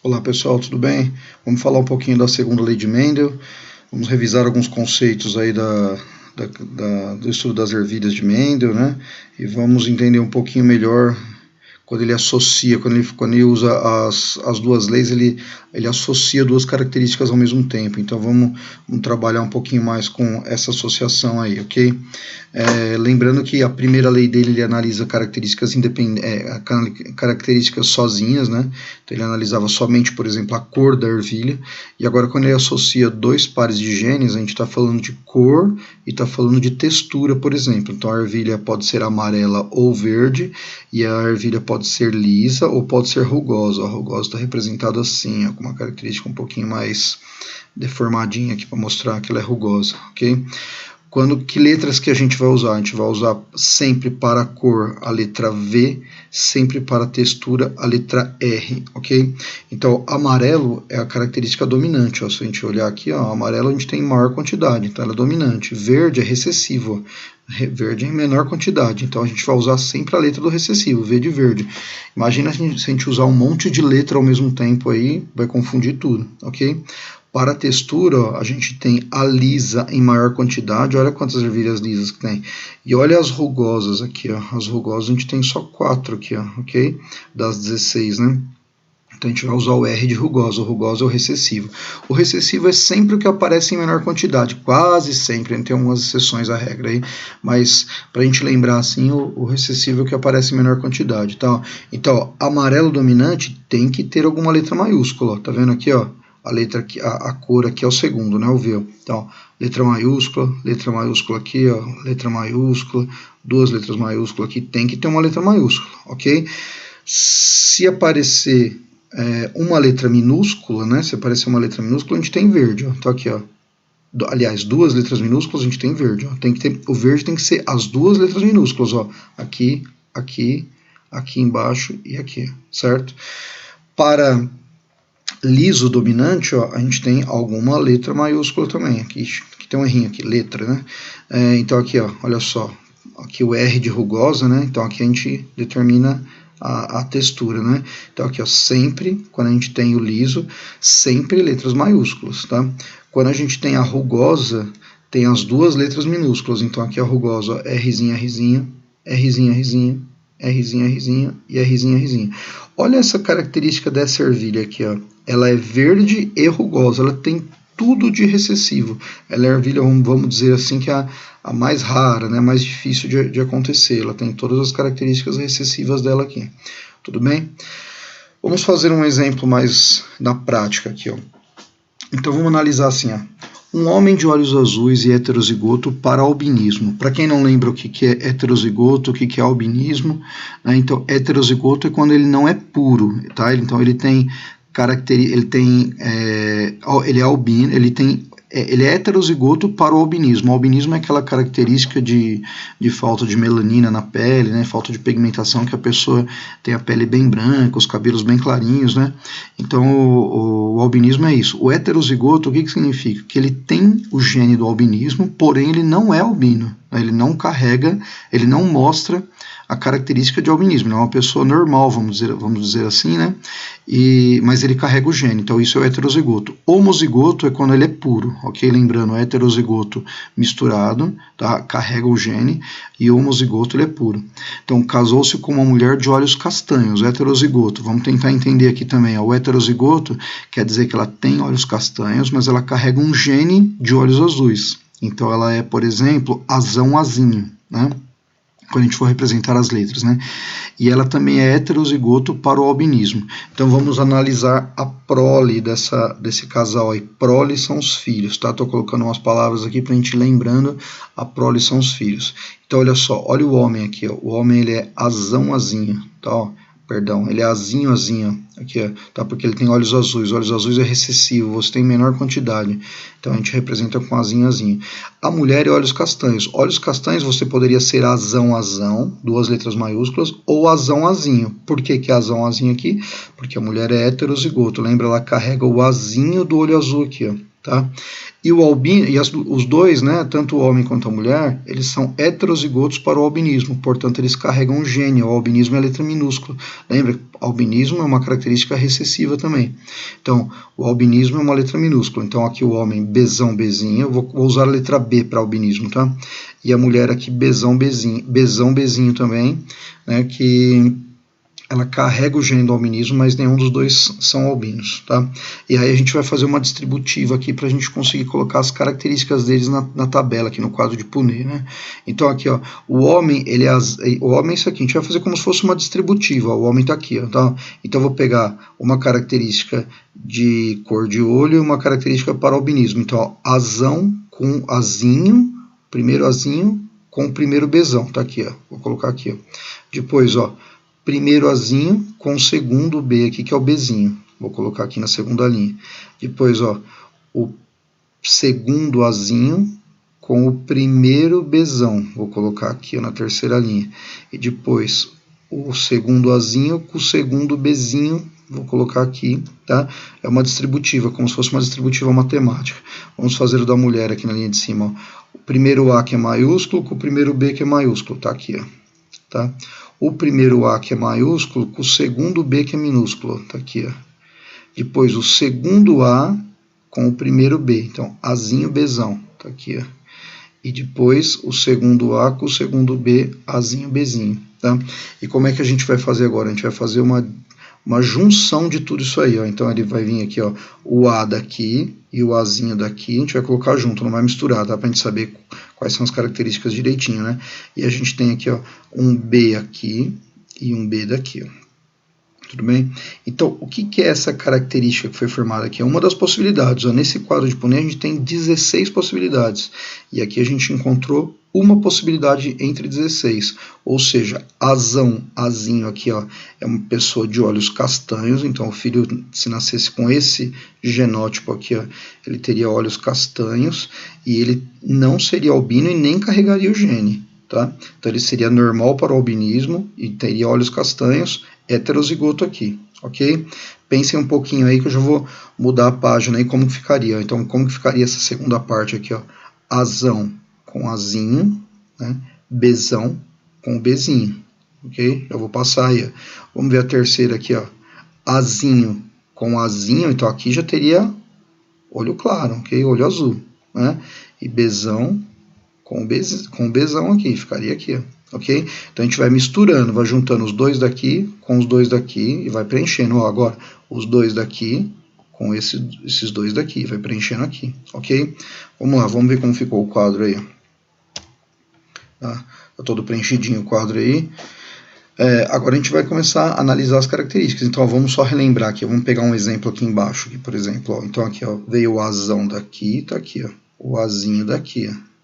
Olá pessoal, tudo bem? Vamos falar um pouquinho da segunda lei de Mendel, vamos revisar alguns conceitos aí do estudo das ervilhas de Mendel, né? E vamos entender um pouquinho melhor quando ele associa, quando ele usa as duas leis, ele associa duas características ao mesmo tempo. Então vamos trabalhar um pouquinho mais com essa associação aí, ok? Lembrando que a primeira lei dele, ele analisa características características sozinhas, né? Então ele analisava somente, por exemplo, a cor da ervilha, e agora quando ele associa dois pares de genes, a gente está falando de cor e está falando de textura, por exemplo. Então a ervilha pode ser amarela ou verde, e a ervilha pode ser lisa ou pode ser rugosa. A rugosa está representada assim, ó, com uma característica um pouquinho mais deformadinha aqui para mostrar que ela é rugosa, ok? Que letras que a gente vai usar? A gente vai usar sempre para a cor a letra V, sempre para a textura a letra R, ok? Então, amarelo é a característica dominante, ó. Se a gente olhar aqui, ó, amarelo a gente tem maior quantidade, então ela é dominante. Verde é recessivo, verde é em menor quantidade, então a gente vai usar sempre a letra do recessivo, V de verde. Imagina se a gente usar um monte de letra ao mesmo tempo aí, vai confundir tudo, ok? Para a textura, ó, a gente tem a lisa em maior quantidade, olha quantas ervilhas lisas que tem. E olha as rugosas aqui, ó. As rugosas a gente tem só 4 aqui, ó, ok? Das 16, né? Então a gente vai usar o R de rugosa. O rugosa é o recessivo. O recessivo é sempre o que aparece em menor quantidade, quase sempre, tem algumas exceções à regra aí, mas para a gente lembrar assim, o recessivo é o que aparece em menor quantidade, tá? Então, ó, amarelo dominante tem que ter alguma letra maiúscula, ó. Tá vendo aqui, ó? A letra aqui, a cor aqui é o segundo, né, o V. Então, letra maiúscula aqui, ó, letra maiúscula, duas letras maiúsculas aqui, tem que ter uma letra maiúscula, ok? Se aparecer uma letra minúscula, né, se aparecer uma letra minúscula, a gente tem verde, ó. Então aqui, ó, aliás, duas letras minúsculas, a gente tem verde, ó. O verde tem que ser as duas letras minúsculas, ó, aqui, aqui, aqui embaixo e aqui, certo? Para liso dominante, ó, a gente tem alguma letra maiúscula também. Aqui tem um errinho aqui, letra, né? Então aqui, ó, olha só, aqui o R de rugosa, né? Então aqui a gente determina a textura, né? Então aqui, ó, sempre, quando a gente tem o liso, sempre letras maiúsculas, tá? Quando a gente tem a rugosa, tem as duas letras minúsculas. Então aqui a rugosa, ó, Rzinha, Rzinha, Rzinha, Rzinha, Rzinha, Rzinha e Rzinha, Rzinha. Olha essa característica dessa ervilha aqui, ó. Ela é verde e rugosa, ela tem tudo de recessivo. Ela é a ervilha, vamos dizer assim, que é a mais rara, né, mais difícil de acontecer. Ela tem todas as características recessivas dela aqui. Tudo bem? Vamos fazer um exemplo mais na prática aqui, ó. Então vamos analisar assim, ó. Um homem de olhos azuis e heterozigoto para albinismo. Para quem não lembra o que é heterozigoto, o que é albinismo, né? Então heterozigoto é quando ele não é puro, tá? Então ele tem ele é albino, ele é heterozigoto para o albinismo. O albinismo é aquela característica de falta de melanina na pele, né, falta de pigmentação, que a pessoa tem a pele bem branca, os cabelos bem clarinhos, né? Então o albinismo é isso. O heterozigoto, o que significa? Que ele tem o gene do albinismo, porém ele não é albino, né? Ele não carrega, ele não mostra a característica de albinismo, não é uma pessoa normal, vamos dizer assim, né? Mas ele carrega o gene, então isso é o heterozigoto. Homozigoto é quando ele é puro, ok? Lembrando, heterozigoto misturado, tá? Carrega o gene, e homozigoto ele é puro. Então, casou-se com uma mulher de olhos castanhos, heterozigoto. Vamos tentar entender aqui também, ó. O heterozigoto quer dizer que ela tem olhos castanhos, mas ela carrega um gene de olhos azuis. Então, ela é, por exemplo, azão-azinho, né? Quando a gente for representar as letras, né? E ela também é heterozigoto para o albinismo. Então vamos analisar a prole desse casal aí. Prole são os filhos, tá? Tô colocando umas palavras aqui pra gente ir lembrando. A prole são os filhos. Então olha só, olha o homem aqui, ó. O homem ele é azão-azinho, tá? Ó, perdão, ele é azinho, aqui, ó, tá? Porque ele tem olhos azuis. Olhos azuis é recessivo, você tem menor quantidade. Então a gente representa com azinho. A mulher é olhos castanhos. Olhos castanhos você poderia ser azão, duas letras maiúsculas, ou azão-azinho. Por que é azão-azinho aqui? Porque a mulher é heterozigoto. Lembra, ela carrega o azinho do olho azul aqui, ó. tá? E o albino, e os dois, né, tanto o homem quanto a mulher, eles são heterozigotos para o albinismo, portanto eles carregam um gene, o albinismo é a letra minúscula. Lembra? Albinismo é uma característica recessiva também. Então, o albinismo é uma letra minúscula. Então aqui o homem Bzão, Bzinho, eu vou usar a letra B para albinismo, tá? E a mulher aqui Bzão, Bzinho também, né, que ela carrega o gene do albinismo, mas nenhum dos dois são albinos, tá? E aí a gente vai fazer uma distributiva aqui para a gente conseguir colocar as características deles na tabela, aqui no quadro de Punnett, né? Então aqui, ó, o homem é isso aqui, a gente vai fazer como se fosse uma distributiva, ó, o homem está aqui, ó, tá? Então eu vou pegar uma característica de cor de olho e uma característica para albinismo. Então, ó, azão com azinho, primeiro azinho com o primeiro bezão, tá aqui, ó, vou colocar aqui, ó. Depois, ó, primeiro azinho com o segundo B aqui, que é o Bzinho. Vou colocar aqui na segunda linha. Depois, ó, o segundo azinho com o primeiro Bzão. Vou colocar aqui, ó, na terceira linha. E depois, o segundo azinho com o segundo Bzinho. Vou colocar aqui, tá? É uma distributiva, como se fosse uma distributiva matemática. Vamos fazer o da mulher aqui na linha de cima, ó. O primeiro A que é maiúsculo com o primeiro B que é maiúsculo. Tá aqui, ó. Tá? O primeiro A que é maiúsculo com o segundo B que é minúsculo, tá aqui, ó. Depois o segundo A com o primeiro B, então Azinho, Bzão, tá aqui, ó. E depois o segundo A com o segundo B, Azinho, Bzinho, tá? E como é que a gente vai fazer agora? A gente vai fazer uma junção de tudo isso aí, ó. Então ele vai vir aqui, ó, o A daqui e o Azinho daqui, a gente vai colocar junto, não vai misturar, tá? Pra gente saber quais são as características direitinho, né? E a gente tem aqui, ó, um B aqui e um B daqui, ó. Tudo bem? Então, o que é essa característica que foi formada aqui? É uma das possibilidades, ó. Nesse quadro de Punnett a gente tem 16 possibilidades, e aqui a gente encontrou uma possibilidade entre 16, ou seja, azão, azinho aqui, ó, é uma pessoa de olhos castanhos, então o filho, se nascesse com esse genótipo aqui, ó, ele teria olhos castanhos, e ele não seria albino e nem carregaria o gene, tá? Então ele seria normal para o albinismo e teria olhos castanhos, heterozigoto aqui, ok? Pensem um pouquinho aí que eu já vou mudar a página aí, como ficaria. Então, como que ficaria essa segunda parte aqui, ó? Azão com azinho, né? Bzão com Bzinho, ok? Eu vou passar aí, ó. Vamos ver a terceira aqui, ó. Azinho com azinho, então aqui já teria olho claro, ok? Olho azul, né? E Bzão com Bzão aqui, ficaria aqui, ó. Ok? Então a gente vai misturando, vai juntando os dois daqui com os dois daqui e vai preenchendo. Ó, agora, os dois daqui com esses dois daqui, vai preenchendo aqui, ok? Vamos lá, vamos ver como ficou o quadro aí. Tá todo preenchidinho o quadro aí. Agora a gente vai começar a analisar as características. Então, ó, vamos só relembrar aqui. Vamos pegar um exemplo aqui embaixo, aqui, por exemplo. Ó. Então, aqui, ó, veio o azão daqui, tá aqui, ó, o azinho daqui, ó.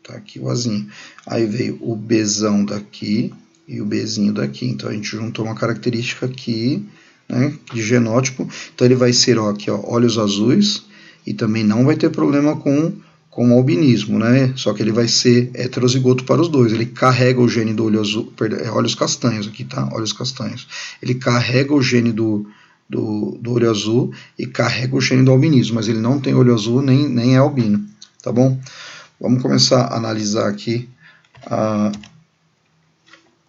Tá aqui o azinho. Aí veio o Bzão daqui e o Bzinho daqui. Então a gente juntou uma característica aqui, né, de genótipo. Então ele vai ser, ó, aqui, ó, olhos azuis e também não vai ter problema com o albinismo, né? Só que ele vai ser heterozigoto para os dois. Ele carrega o gene do olho azul, perdão, olhos castanhos aqui, tá? Olhos castanhos. Ele carrega o gene do olho azul e carrega o gene do albinismo, mas ele não tem olho azul nem é albino, tá bom? Vamos começar a analisar aqui.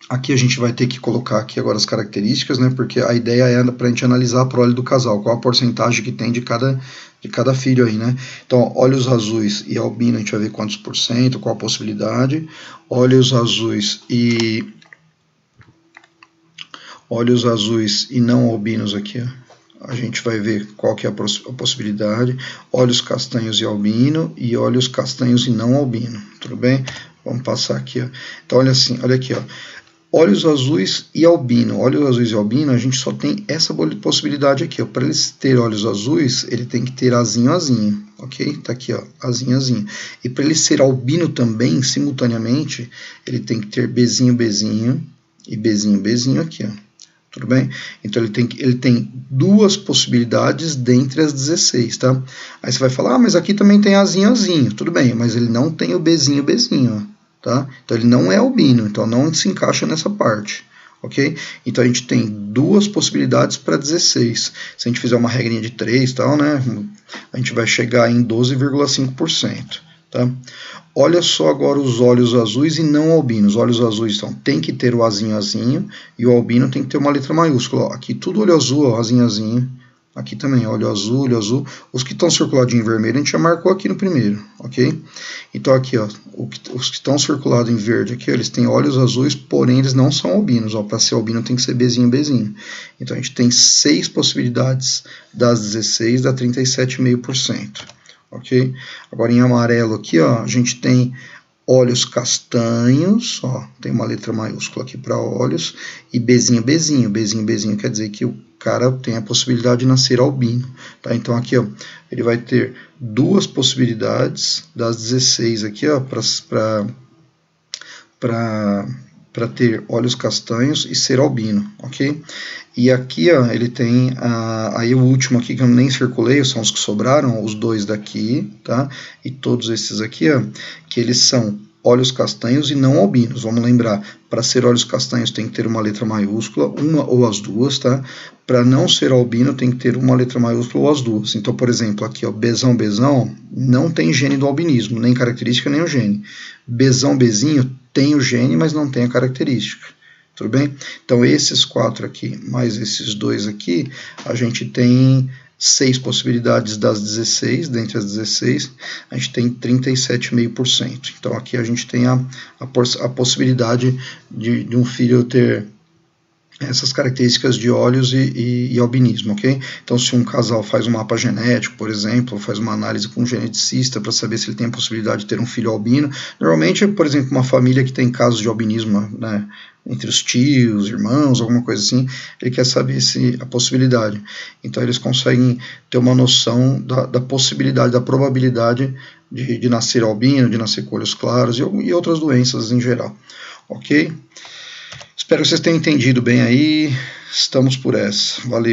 Aqui a gente vai ter que colocar aqui agora as características, né? Porque a ideia é para a gente analisar a prole do casal, qual a porcentagem que tem de cada filho aí, né? Então, olhos azuis e albino, a gente vai ver quantos por cento, qual a possibilidade. Olhos azuis e não albinos aqui, ó. A gente vai ver qual que é a possibilidade. Olhos castanhos e albino e olhos castanhos e não albino, tudo bem? Vamos passar aqui, ó. Então olha assim, olha aqui, ó. Olhos azuis e albino. Olhos azuis e albino, a gente só tem essa possibilidade aqui, ó. Para eles terem olhos azuis, ele tem que ter azinho, azinho, ok? Tá aqui, ó, azinho, azinho. E para ele ser albino também, simultaneamente, ele tem que ter Bzinho, Bzinho e Bzinho, Bzinho aqui, ó. Tudo bem? Então ele tem duas possibilidades dentre as 16, tá? Aí você vai falar, mas aqui também tem azinho, azinho. Tudo bem, mas ele não tem o Bzinho, Bzinho, ó, tá? Então ele não é albino, então não se encaixa nessa parte, ok? Então a gente tem 2 possibilidades para 16. Se a gente fizer uma regrinha de 3 e tal, né, a gente vai chegar em 12,5%. Tá? Olha só agora os olhos azuis e não albinos. Olhos azuis, então, tem que ter o azinho, azinho, e o albino tem que ter uma letra maiúscula. Ó, aqui tudo olho azul, ó, azinho, azinho. Aqui também, olho azul, olho azul. Os que estão circuladinhos em vermelho, a gente já marcou aqui no primeiro, ok? Então aqui, ó, os que estão circulados em verde aqui, ó, eles têm olhos azuis, porém eles não são albinos. Para ser albino tem que ser Bzinho, Bzinho. Então a gente tem 6 possibilidades das 16, dá 37,5%. Ok? Agora em amarelo aqui, ó, a gente tem olhos castanhos, ó, tem uma letra maiúscula aqui para olhos, e Bzinho, Bzinho. Bzinho, Bzinho quer dizer que o cara tem a possibilidade de nascer albino. Tá? Então aqui, ó, ele vai ter 2 possibilidades das 16 aqui, ó, para ter olhos castanhos e ser albino, ok? E aqui, ó, ele tem aí o último aqui que eu nem circulei, são os que sobraram, os 2 daqui, tá? E todos esses aqui, ó, que eles são olhos castanhos e não albinos. Vamos lembrar, para ser olhos castanhos tem que ter uma letra maiúscula, uma ou as duas, tá? Para não ser albino tem que ter uma letra maiúscula ou as duas. Então, por exemplo, aqui, ó, Bzão, Bzão, não tem gene do albinismo, nem característica, nem o gene. Bzão, Bzinho tem o gene, mas não tem a característica. Tudo bem? Então, esses 4 aqui, mais esses 2 aqui, a gente tem 6 possibilidades das 16, dentre as 16, a gente tem 37,5%. Então, aqui a gente tem a possibilidade de um filho ter essas características de olhos e albinismo, ok? Então, se um casal faz um mapa genético, por exemplo, faz uma análise com um geneticista para saber se ele tem a possibilidade de ter um filho albino, normalmente, por exemplo, uma família que tem casos de albinismo, né, entre os tios, irmãos, alguma coisa assim, ele quer saber a possibilidade. Então, eles conseguem ter uma noção da possibilidade, da probabilidade de nascer albino, de nascer com olhos claros e outras doenças em geral, ok? Espero que vocês tenham entendido bem aí. Estamos por essa. Valeu.